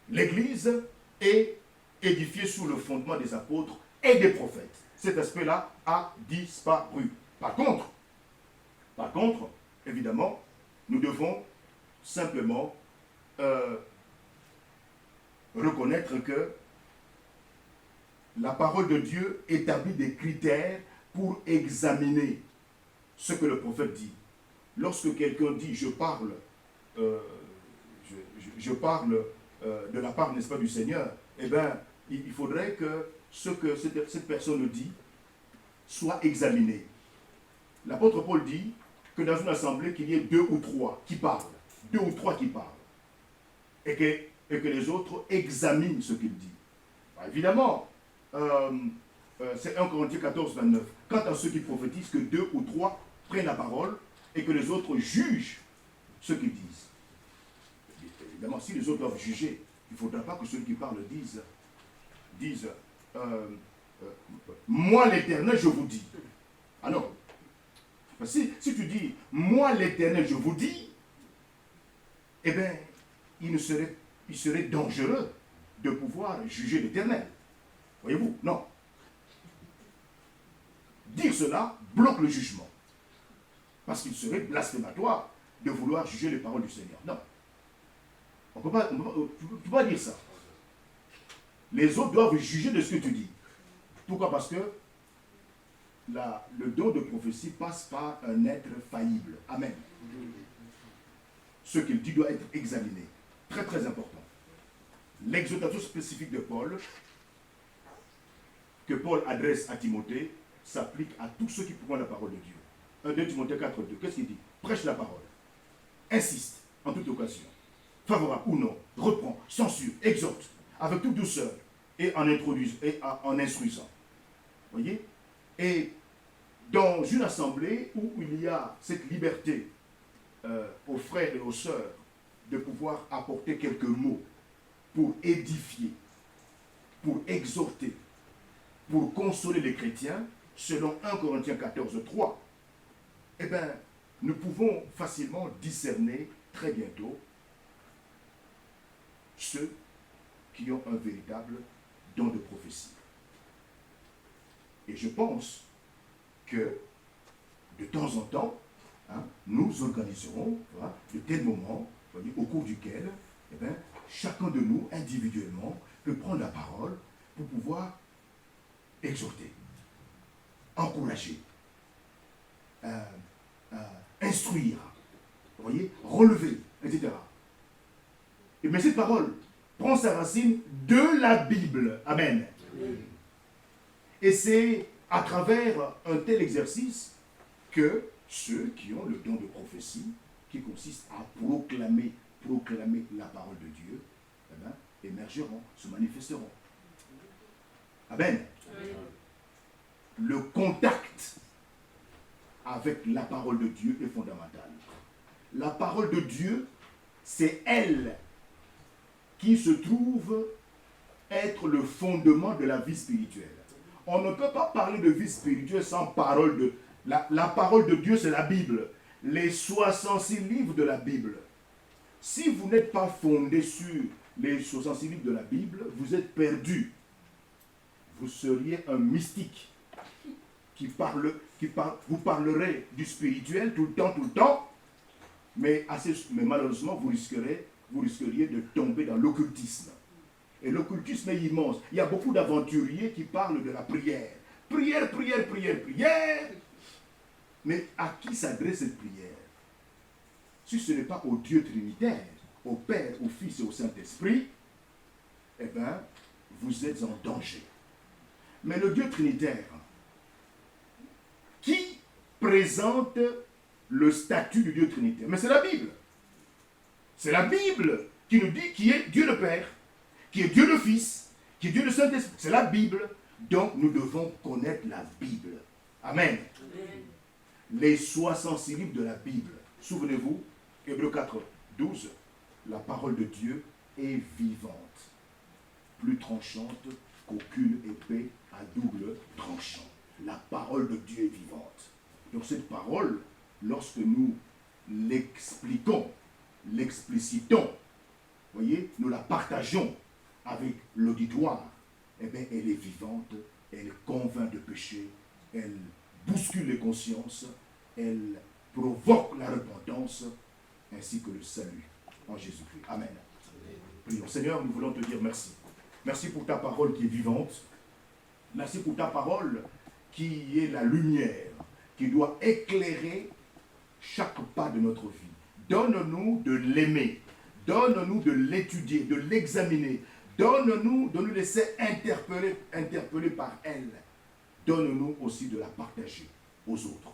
L'Église est édifiée sous le fondement des apôtres et des prophètes. Cet aspect-là a disparu. Par contre, évidemment, nous devons simplement reconnaître que la parole de Dieu établit des critères pour examiner ce que le prophète dit. Lorsque quelqu'un dit « je parle de la part, n'est-ce pas, du Seigneur », eh bien, il faudrait que ce que cette personne dit soit examiné. L'apôtre Paul dit que dans une assemblée, qu'il y ait 2 ou 3 qui parlent. 2 ou 3 qui parlent. Et que les autres examinent ce qu'il dit. Bah, évidemment, c'est 1 Corinthiens 14:29. Quant à ceux qui prophétisent, que 2 ou 3 prennent la parole et que les autres jugent ce qu'ils disent. Évidemment, si les autres doivent juger, il ne faudra pas que ceux qui parlent disent moi l'Éternel, je vous dis. Ah non. Si tu dis moi l'Éternel, je vous dis, eh bien, il serait dangereux de pouvoir juger l'Éternel. Voyez-vous? Non. Dire cela bloque le jugement. Parce qu'il serait blasphématoire de vouloir juger les paroles du Seigneur. Non. On ne peut pas dire ça. Les autres doivent juger de ce que tu dis. Pourquoi? Parce que le don de prophétie passe par un être faillible. Amen. Ce qu'il dit doit être examiné. Très très important. L'exhortation spécifique de Paul, que Paul adresse à Timothée, s'applique à tous ceux qui prennent la parole de Dieu. 1 Timothée 4:2. Qu'est-ce qu'il dit? Prêche la parole. Insiste en toute occasion. Favorable ou non. Reprend, censure, exhorte, avec toute douceur et en instruisant. Voyez? Et dans une assemblée où il y a cette liberté aux frères et aux sœurs de pouvoir apporter quelques mots pour édifier, pour exhorter, pour consoler les chrétiens, selon 1 Corinthiens 14:3, eh bien, nous pouvons facilement discerner très bientôt ceux qui ont un véritable don de prophétie. Et je pense que de temps en temps, nous organiserons de tels moments au cours duquel chacun de nous, individuellement, peut prendre la parole pour pouvoir exhorter, encourager, instruire, relever, etc. Mais cette parole prend sa racine de la Bible. Amen. Et c'est à travers un tel exercice que ceux qui ont le don de prophétie, qui consiste à proclamer la parole de Dieu, émergeront, se manifesteront. Amen. Le contact avec la parole de Dieu est fondamental. La parole de Dieu, c'est elle qui se trouve être le fondement de la vie spirituelle. On ne peut pas parler de vie spirituelle sans parole de... La parole de Dieu, c'est la Bible. Les 66 livres de la Bible. Si vous n'êtes pas fondé sur les 66 livres de la Bible, vous êtes perdu. Vous seriez un mystique vous parlerez du spirituel tout le temps, mais malheureusement, vous risqueriez de tomber dans l'occultisme. Et l'occultisme est immense. Il y a beaucoup d'aventuriers qui parlent de la prière. Prière. Mais à qui s'adresse cette prière? Si ce n'est pas au Dieu Trinitaire, au Père, au Fils et au Saint-Esprit, vous êtes en danger. Mais le Dieu Trinitaire, qui présente le statut du Dieu Trinitaire? Mais c'est la Bible. C'est la Bible qui nous dit qui est Dieu le Père, qui est Dieu le Fils, qui est Dieu le Saint-Esprit. C'est la Bible. Donc nous devons connaître la Bible. Amen. Amen. Les 66 livres de la Bible. Souvenez-vous, Hébreux 4, 12, la parole de Dieu est vivante, plus tranchante qu'aucune épée à double tranchant. La parole de Dieu est vivante. Donc cette parole, lorsque nous l'expliquons, l'explicitons, nous la partageons avec l'auditoire, elle est vivante, elle convainc de péché, elle bouscule les consciences, elle provoque la repentance, ainsi que le salut en Jésus-Christ. Amen. Prions. Seigneur, nous voulons te dire merci. Merci pour ta parole qui est vivante. Merci pour ta parole qui est la lumière, qui doit éclairer chaque pas de notre vie. Donne-nous de l'aimer. Donne-nous de l'étudier, de l'examiner. Donne-nous de nous laisser interpeller par elle. Donne-nous aussi de la partager aux autres.